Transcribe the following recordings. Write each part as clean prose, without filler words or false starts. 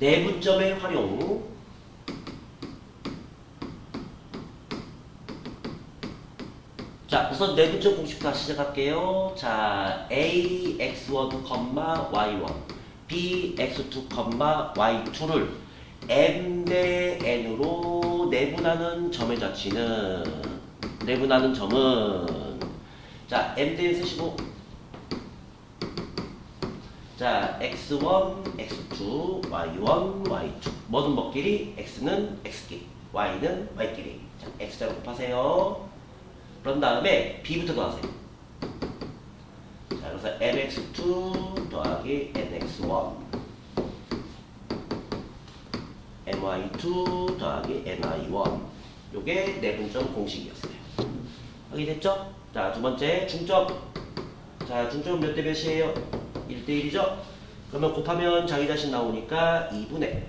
내분점의 활용. 자, 우선 내분점 공식부터 시작할게요. 자, a x1, y1, b x2, y2를 m 대 n으로 내분하는 점의 자취는 자, m 대 n 쓰시고 자, x1, x2, y1, y2 모든 법끼리 x는 x끼리, y는 y끼리. 자, x자로 곱하세요. 그런 다음에 b부터 더하세요. 자, 그래서 mx2 더하기 nx1 ny2 더하기 ny1 요게 내분점 공식이었어요. 확인됐죠? 자, 두 번째 중점. 자, 중점은 몇 대 몇이에요? 1대 1이죠? 그러면 곱하면 자기 자신 나오니까 2분의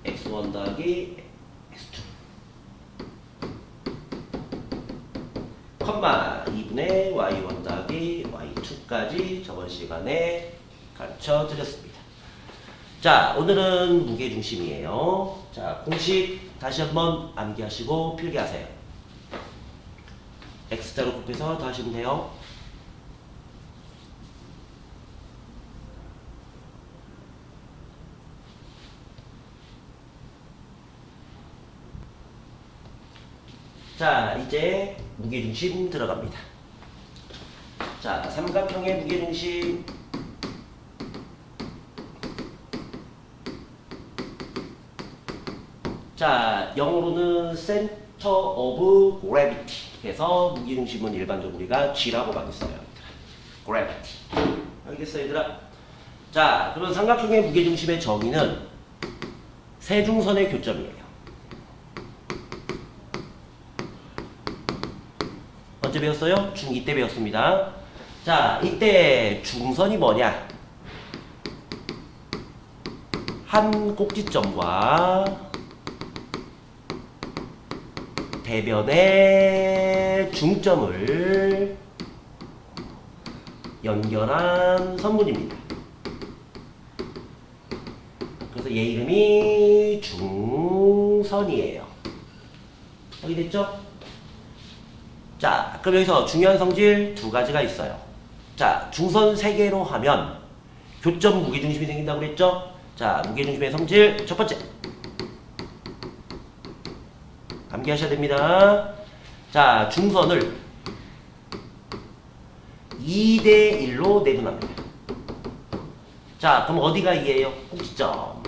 x1 더하기 x2 컴마 2분의 y1 더하기 y2까지 저번 시간에 가르쳐 드렸습니다. 자, 오늘은 무게중심이에요. 자, 공식 다시 한번 암기하시고 필기하세요. x자로 곱해서 더하시면 돼요. 자, 이제 무게중심 들어갑니다. 자, 삼각형의 무게중심. 자, 영어로는 Center of Gravity 해서 무게중심은 일반적으로 우리가 G라고 많이 써요. Gravity. 알겠어, 얘들아? 자, 그럼 삼각형의 무게중심의 정의는 세중선의 교점이에요. 언제 배웠어요? 중2 때 배웠습니다. 자, 이때 중선이 뭐냐? 한 꼭지점과 대변의 중점을 연결한 선분입니다. 그래서 얘 이름이 중선이에요. 확인됐죠? 자, 그럼 여기서 중요한 성질 두 가지가 있어요. 자, 중선 3개로 하면 교점 무게중심이 생긴다고 그랬죠? 자, 무게중심의 성질 첫 번째. 암기하셔야 됩니다. 자, 중선을 2대 1로 내분합니다. 자, 그럼 어디가 2예요? 꼭지점.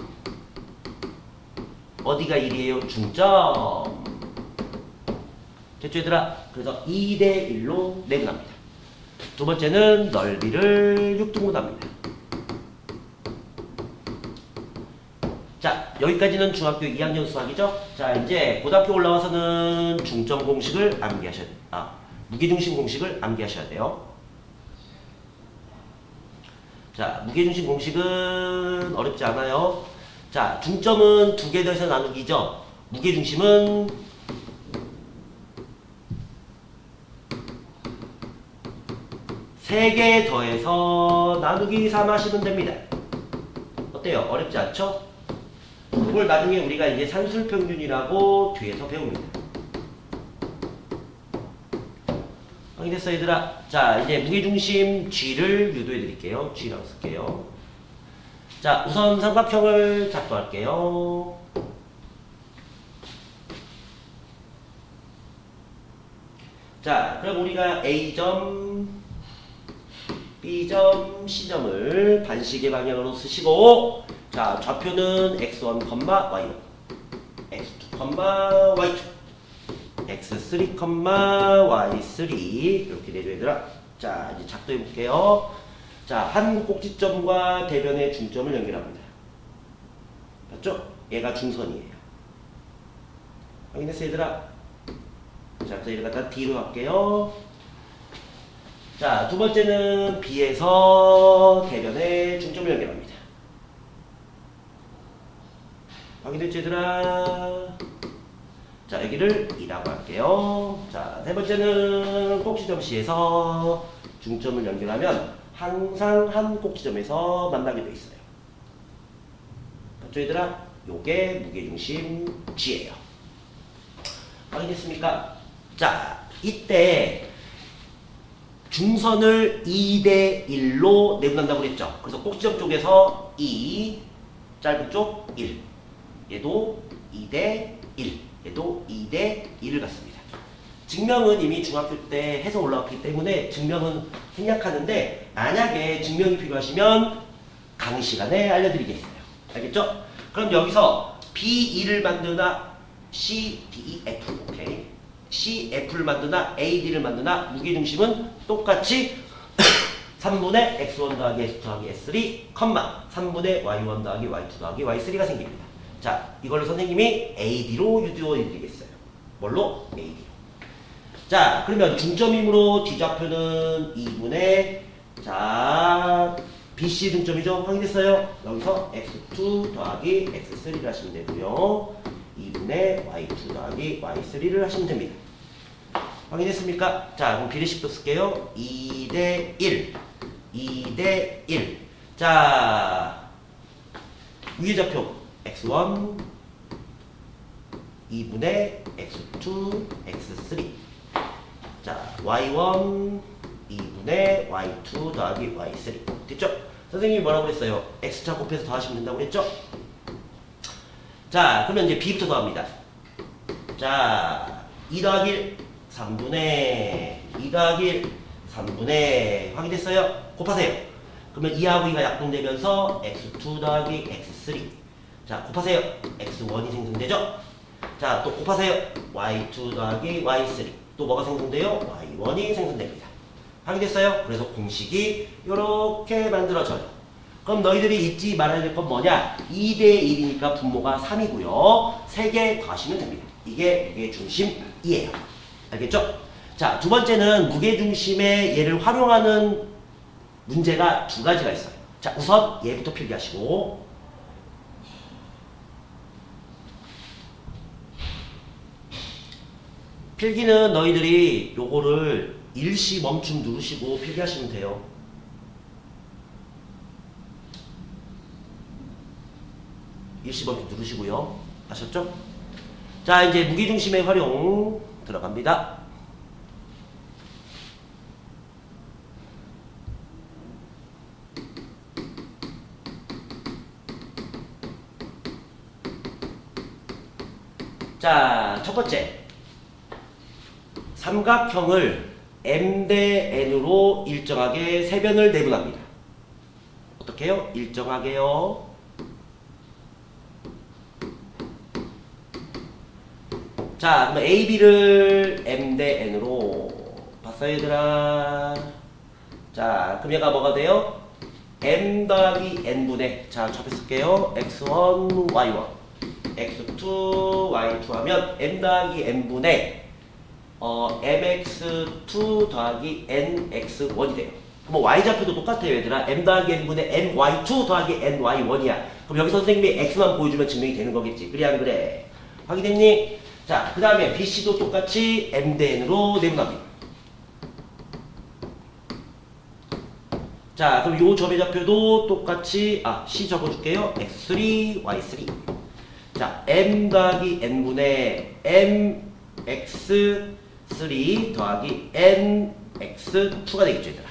어디가 1이에요? 중점. 됐죠, 얘들아? 그래서 2대 1로 내분합니다. 두 번째는 넓이를 6등분합니다. 자, 여기까지는 중학교 2학년 수학이죠? 자, 이제 고등학교 올라와서는 중점 공식을 암기하셔야 돼요. 무게중심 공식을 암기하셔야 돼요. 자, 무게중심 공식은 어렵지 않아요. 자, 중점은 2개 더해서 나누기죠? 무게중심은 3개 더해서 나누기 3 하시면 됩니다. 어때요? 어렵지 않죠? 그걸 나중에 우리가 이제 산술평균이라고 뒤에서 배웁니다. 확인됐어, 얘들아? 자, 이제 무게중심 G를 유도해 드릴게요. G라고 쓸게요. 자, 우선 삼각형을 작도할게요. 자, 그럼 우리가 A점, B점, C점을 반시계 방향으로 쓰시고, 자, 좌표는 x1, y1, x2, y2, x3, y3 이렇게 되죠, 얘들아. 자, 이제 작도해 볼게요. 자, 한 꼭지점과 대변의 중점을 연결합니다. 맞죠? 얘가 중선이에요. 확인했어, 얘들아? 자, 그래서 얘를 갖다 D로 할게요. 자, 두 번째는 B에서 대변의 중점을 연결합니다. 확인됐지, 얘들아? 자, 여기를 2라고 할게요. 자, 세 번째는 꼭지점 C에서 중점을 연결하면 항상 한 꼭지점에서 만나게 돼 있어요. 맞죠 얘들아? 요게 무게중심 G예요. 확인됐습니까? 자, 이때 중선을 2대 1로 내분한다고 그랬죠. 그래서 꼭지점 쪽에서 2, 짧은 쪽 1. 얘도 2대 1. 얘도 2대 1을 갖습니다. 증명은 이미 중학교 때 해서 올라왔기 때문에 증명은 생략하는데 만약에 증명이 필요하시면 강의 시간에 알려드리겠어요. 알겠죠? 그럼 여기서 B2를 만드나 C, D, F, 오케이. C, F를 만드나 A, D를 만드나 무게중심은 똑같이 3분의 X1 더하기 X2 더하기 S3, 3분의 Y1 더하기 Y2 더하기 Y3가 생깁니다. 자, 이걸로 선생님이 AD로 유도해드리겠어요. 뭘로? AD로. 자, 그러면 중점이므로 D좌표는 2분의 자 BC 중점이죠? 확인됐어요? 여기서 X2 더하기 X3를 하시면 되고요. 2분의 Y2 더하기 Y3를 하시면 됩니다. 확인됐습니까? 자, 그럼 비례식도 쓸게요. 2대 1. 2대 1. 자, 위의 좌표 X1 2분의 X2 X3. 자, Y1 2분의 Y2 더하기 Y3. 됐죠? 선생님이 뭐라고 했어요? X차 곱해서 더하시면 된다고 했죠? 자, 그러면 이제 B부터 더합니다. 자, 2 더하기 1, 3분의 2 더하기 1, 3분의 확인됐어요? 곱하세요. 그러면 2하고 2가 약분되면서 X2 더하기 X3. 자, 곱하세요. X1이 생성되죠? 자, 또 곱하세요. Y2 더하기 Y3. 또 뭐가 생성돼요? Y1이 생성됩니다. 확인됐어요? 그래서 공식이 이렇게 만들어져요. 그럼 너희들이 잊지 말아야 될 건 뭐냐? 2대 1이니까 분모가 3이고요. 3개 더하시면 됩니다. 이게 무게중심이에요. 알겠죠? 자, 두 번째는 무게중심의 얘를 활용하는 문제가 두 가지가 있어요. 자, 우선 얘부터 필기하시고 필기는 너희들이 요거를 일시 멈춤 누르시고 필기하시면 돼요. 일시 멈춤 누르시고요. 아셨죠? 자, 이제 무게중심의 활용 들어갑니다. 자, 첫 번째. 삼각형을 M 대 N으로 일정하게 세 변을 내분합니다. 어떻게 해요? 일정하게요. 자, 그럼 A, B를 M 대 N으로 봤어요, 얘들아? 자, 그럼 얘가 뭐가 돼요? M 더하기 N분의, 자, 접해 쓸게요. X1, Y1, X2, Y2 하면 M 더하기 N분의 mx2 더하기 nx1이 돼요. 그럼 y좌표도 똑같아요, 얘들아. m 더하기 n분의 my2 더하기 ny1이야. 그럼 여기서 선생님이 x만 보여주면 증명이 되는 거겠지. 그래 안 그래? 확인됐니? 자, 그 다음에 bc도 똑같이 m 대 n으로 내분합니다. 자, 그럼 요 접의좌표도 똑같이 c 적어줄게요. x3, y3. 자, m 더하기 n분의 mx 3 더하기 nx2가 되겠죠, 얘들아.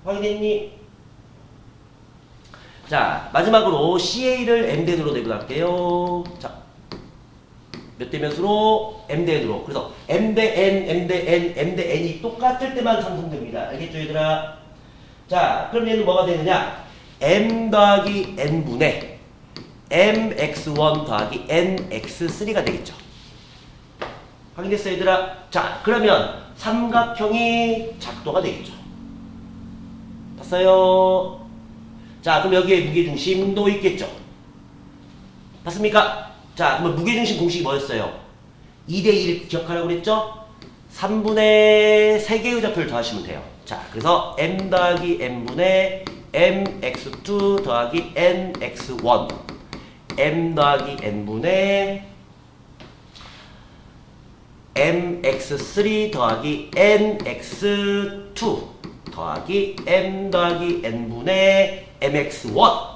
확인했니? 자, 마지막으로 CA를 m대n으로 내분할게요. 자, 몇 대 몇으로? m대n으로. 그래서 m대 n, m대 n, m대 n이 똑같을 때만 상승됩니다. 알겠죠, 얘들아? 자, 그럼 얘는 뭐가 되느냐? m 더하기 n분의 mx1 더하기 nx3가 되겠죠. 확인됐어요, 얘들아? 자, 그러면 삼각형이 작도가 되겠죠. 봤어요? 자, 그럼 여기에 무게중심도 있겠죠. 봤습니까? 자, 그러면 무게중심 공식이 뭐였어요? 2대 1 기억하라고 그랬죠? 3분의 3개의 좌표를 더하시면 돼요. 자, 그래서 m 더하기 n분의 mx2 더하기 nx1 m 더하기 n분의 mx3 더하기 nx2 더하기 m 더하기 n분의 mx1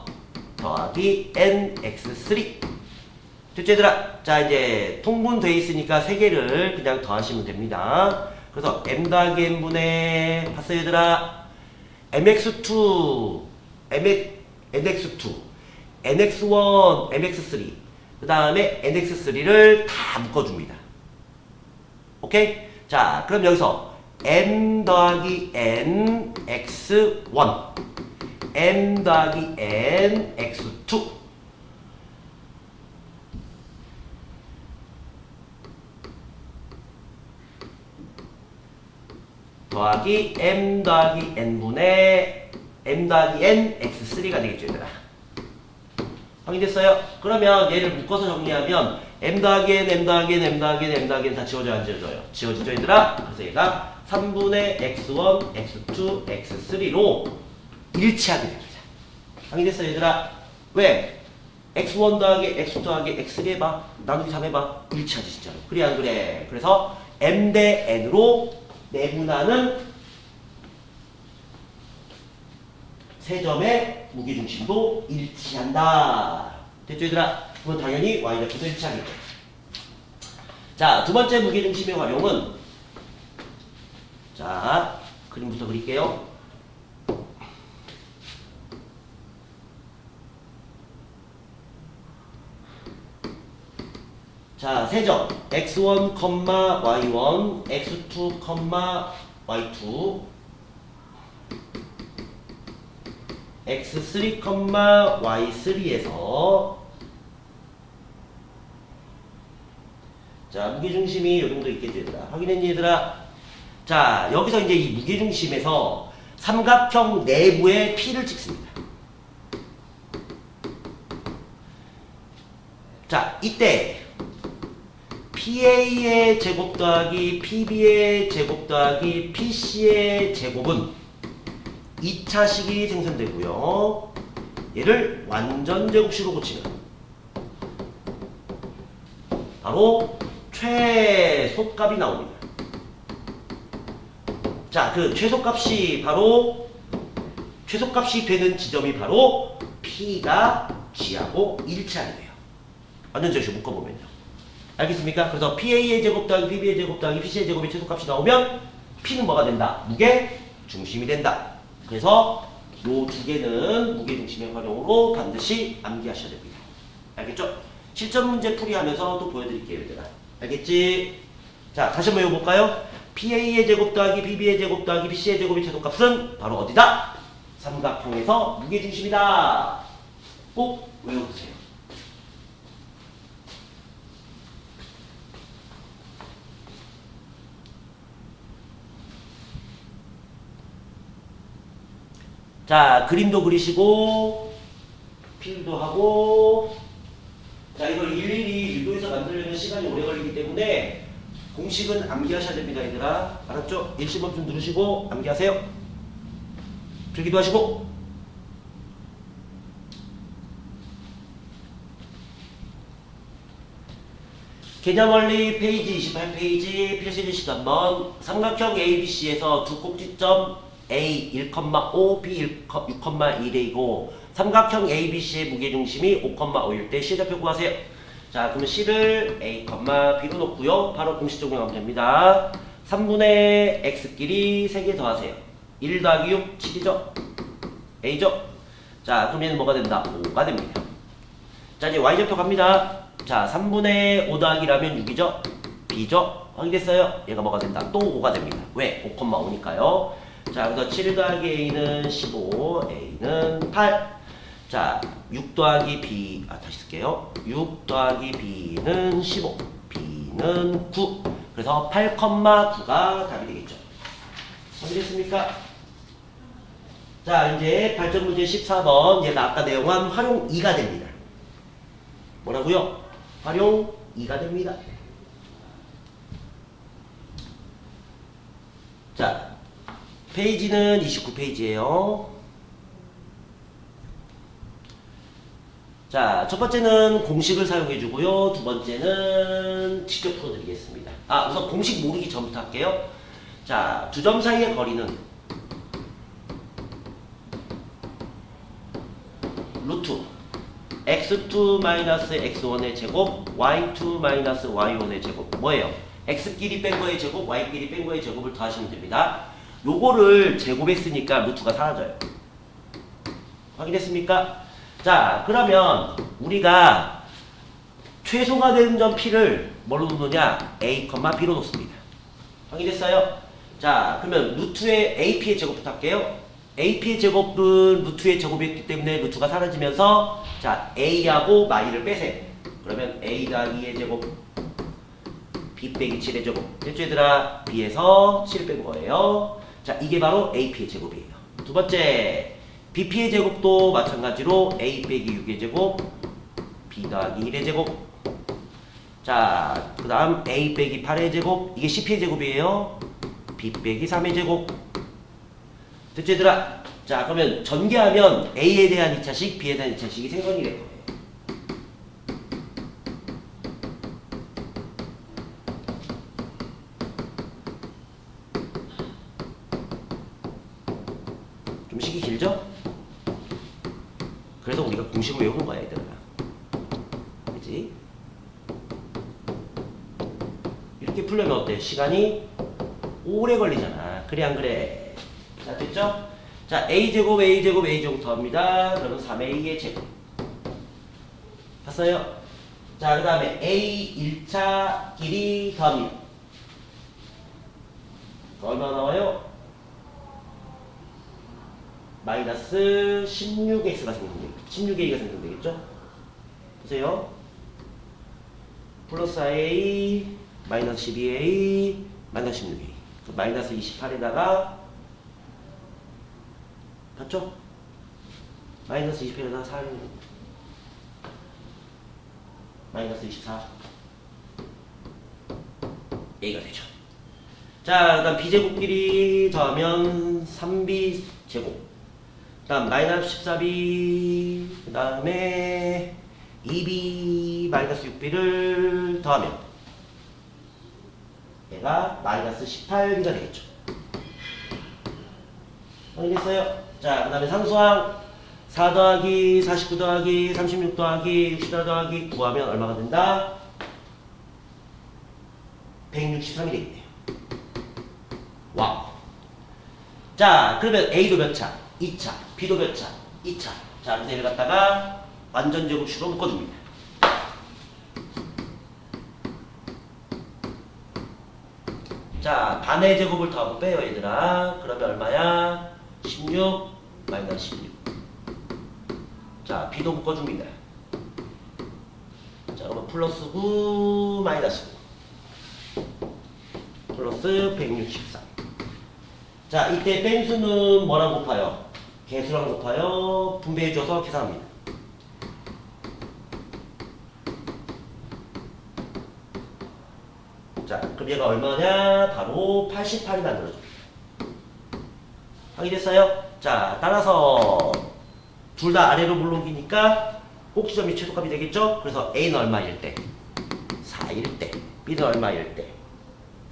더하기 nx3. 됐죠, 얘들아? 자, 이제 통분돼 있으니까 3개를 그냥 더하시면 됩니다. 그래서 m 더하기 n분의, 봤어요, 얘들아? mx2, nx2, nx1, mx3, 그 다음에 nx3를 다 묶어줍니다. 오케이? 자, 그럼 여기서 m 더하기 n x1, m 더하기 n x2 더하기 m 더하기 n분의 m 더하기 n x3가 되겠죠, 얘들아. 확인됐어요? 그러면 얘를 묶어서 정리하면 m 더하기 n, m 더하기 n, m 더하기 n, m 더하기 n 다 지워져요, 안 지워져요? 지워지죠, 얘들아? 그래서 얘가 3분의 x1, x2, x3로 일치하게 됩니다. 확인됐어요, 얘들아? 왜? x1 더하기 x2 더하기 x3 해봐. 나누기 3 해봐. 일치하지, 진짜로. 그래, 안 그래? 그래서 m 대 n으로 내분하는 세 점의 무게중심도 일치한다. 됐죠, 얘들아? 그건 당연히 y좌표도 일치하겠죠. 자, 두 번째 무게중심의 활용은, 자, 그림부터 그릴게요. 자, 세 점 x1, y1, x2, y2, x3, y3에서 자, 무게중심이 이 정도 있겠죠, 얘들아. 확인했니, 얘들아? 자, 여기서 이제 이 무게중심에서 삼각형 내부의 P를 찍습니다. 자, 이때 PA의 제곱 더하기 PB의 제곱 더하기 PC의 제곱은 2차식이 생성되고요. 얘를 완전 제곱식으로 고치면 바로 최소값이 나옵니다. 자, 그 최소값이 되는 지점이 바로 P가 G하고 일치하게 돼요. 완전 제곱식 묶어보면요. 알겠습니까? 그래서 PA의 제곱 더하기 PB의 제곱 더하기 PC의 제곱의 최소값이 나오면 P는 뭐가 된다? 무게 중심이 된다. 그래서 요 두 개는 무게 중심의 활용으로 반드시 암기하셔야 됩니다. 알겠죠? 실전 문제 풀이하면서 또 보여드릴게요, 얘들아. 알겠지? 자, 다시 한번 해볼까요? PA의 제곱 더하기 PB의 제곱 더하기 PC의 제곱의 최소값은 바로 어디다? 삼각형에서 무게 중심이다. 꼭 외워두세요. 자, 그림도 그리시고 필도 하고. 자, 이걸 일일이 유도해서 만들려면 시간이 오래 걸리기 때문에 공식은 암기하셔야 됩니다, 얘들아. 알았죠? 일시범 좀 누르시고 암기하세요. 필기도 하시고. 개념원리 페이지 28페이지 필수지 시간번 삼각형 ABC에서 두 꼭지점 A 1,5, B 6,1이고 삼각형 ABC의 무게중심이 5,5일 때 C좌표 구하세요. 자, 그러면 C를 A, B로 놓고요. 바로 공식 적용하면 됩니다. 3분의 X끼리 3개 더하세요. 1 더하기 6, 7이죠? A죠? 자, 그럼 얘는 뭐가 된다? 5가 됩니다. 자, 이제 Y좌표 갑니다. 자, 3분의 5 더하기라면 6이죠? B죠? 확인됐어요? 얘가 뭐가 된다? 또 5가 됩니다. 왜? 5,5니까요. 자, 그래서 7 더하기 A는 15, A는 8. 자, 6 더하기 B, 다시 쓸게요. 6 더하기 B는 15, B는 9. 그래서 8,9가 답이 되겠죠. 확인됐습니까? 자, 이제 발전 문제 14번. 얘가 아까 내용한 활용 2가 됩니다. 뭐라고요? 활용 2가 됩니다. 자, 페이지는 29페이지예요. 자, 첫 번째는 공식을 사용해 주고요. 두 번째는 직접 풀어드리겠습니다. 우선 공식 모르기 전부터 할게요. 자, 두 점 사이의 거리는 루트 x2 마이너스 x1의 제곱 y2 마이너스 y1의 제곱 뭐예요? x끼리 뺀 거의 제곱 y끼리 뺀 거의 제곱을 더하시면 됩니다. 요거를 제곱했으니까 루트가 사라져요. 확인했습니까? 자 그러면 우리가 최소가 되는 점 P를 뭘로 놓느냐? A, B로 놓습니다. 확인됐어요? 자 그러면 루트의 AP의 제곱부터 할게요. AP의 제곱은 루트의 제곱이었기 때문에 루트가 사라지면서 자 A하고 마이를 빼세요. 그러면 A 더하기 2의 제곱 B 빼기 7의 제곱 됐죠 얘들아? B에서 7 뺀 거예요. 자 이게 바로 AP의 제곱이에요. 두 번째 BP의 제곱도 마찬가지로 A 빼기 6의 제곱 B 더하기 1의 제곱 자 그 다음 A 빼기 8의 제곱 이게 CP의 제곱이에요. B 빼기 3의 제곱 됐죠 얘들아? 자 그러면 전개하면 A에 대한 2차식 B에 대한 2차식이 생성이 될 거예요. 좀 식이 길죠? 그래서 우리가 공식을 외우는 거야 얘들아. 그치? 이렇게 풀려면 어때? 시간이 오래 걸리잖아. 그래 안 그래? 자 됐죠? 자 a제곱 a제곱 a제곱 더합니다. 그러면 3a의 제곱 봤어요? 자 그 다음에 a 1차 끼리 더합니다. 얼마 나와요? 마이너스 16x가 생성되겠죠. 16a가 생성되겠죠? 보세요. 플러스 a 마이너스 12a 마이너스 16a 그 마이너스 28에다가 봤죠? 마이너스 28에다가 4 마이너스 24 a가 되죠. 자 그 다음 b제곱끼리 더하면 3b 제곱 그 다음 마이너스 14b 그 다음에 2b 마이너스 6b를 더하면 얘가 마이너스 18b가 되겠죠. 확인했어요? 자 그 다음에 상수항 4 더하기 49 더하기 36 더하기 64 더하기 9 하면 얼마가 된다? 163이 되겠네요. 와우. 자 그러면 A도 몇 차? 2차. B도 몇 차? 2차. 자 그래서 얘를 갖다가 완전 제곱식으로 묶어줍니다. 자 반의 제곱을 더하고 빼요 얘들아. 그러면 얼마야? 16 마이너스 16. 자 B도 묶어줍니다. 자 그러면 플러스 9 마이너스 9 플러스 163. 자 이때 뺀수는 뭐랑 곱하여? 개수랑 곱하여 분배해줘서 계산합니다. 자 그럼 얘가 얼마냐? 바로 88이 만들어줍니다. 확인됐어요? 자 따라서 둘 다 아래로 물옮기니까 꼭지점이 최소값이 되겠죠? 그래서 A는 얼마일 때? 4일 때. B는 얼마일 때?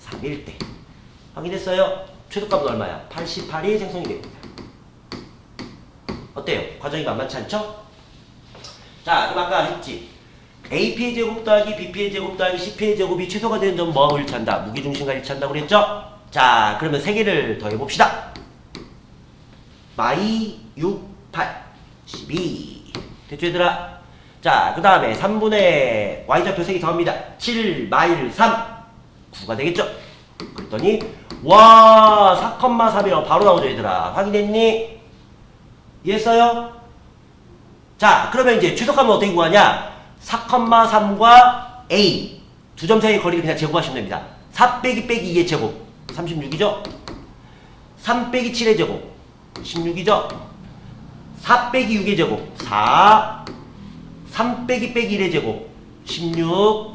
3일 때. 확인됐어요? 최소값은 얼마야? 88이 생성이 됩니다. 어때요? 과정이 만만치 않죠? 자 그럼 아까 했지? AP의 제곱 더하기 BP의 제곱 더하기 CP의 제곱이 최소가 되는 점 뭐하고 일치한다? 무기중심과 일치한다고 그랬죠? 자 그러면 세 개를 더해봅시다. 마이 6, 8, 12 됐죠 얘들아? 자 그 다음에 3분의 y좌표 3개 더합니다. 7 마일 3 9가 되겠죠? 그랬더니 와 4,3이라고 바로 나오죠 얘들아. 확인했니? 이해했어요? 자 그러면 이제 최소값은 어떻게 구하냐? 4,3과 a 두 점 사이의 거리를 그냥 제곱하시면 됩니다. 4 빼기 빼기 2의 제곱 36이죠? 3 빼기 7의 제곱 16이죠? 4 빼기 6의 제곱 4 3 빼기 빼기 1의 제곱 16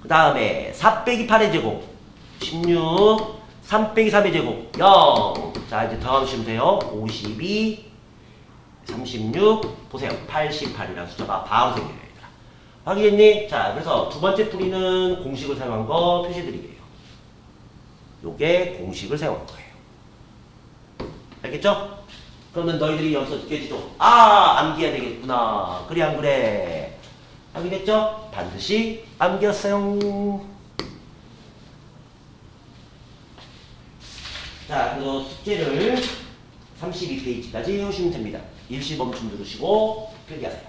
그 다음에 4 빼기 8의 제곱 16 3 빼기 3의 제곱 0 자 이제 더하시면 돼요. 52 36 보세요. 88이라는 숫자가 바로 생겨요 얘들아. 확인했니? 자 그래서 두 번째 풀이는 공식을 사용한 거 표시해드릴게요. 요게 공식을 사용한 거예요. 알겠죠? 그러면 너희들이 여기서 느껴지죠? 아, 암기해야 되겠구나. 그래, 안 그래? 확인했죠? 반드시 암기했어요. 자, 그래서 숙제를 32페이지까지 해오시면 됩니다. 일시 멈춤 누르시고 필기하세요.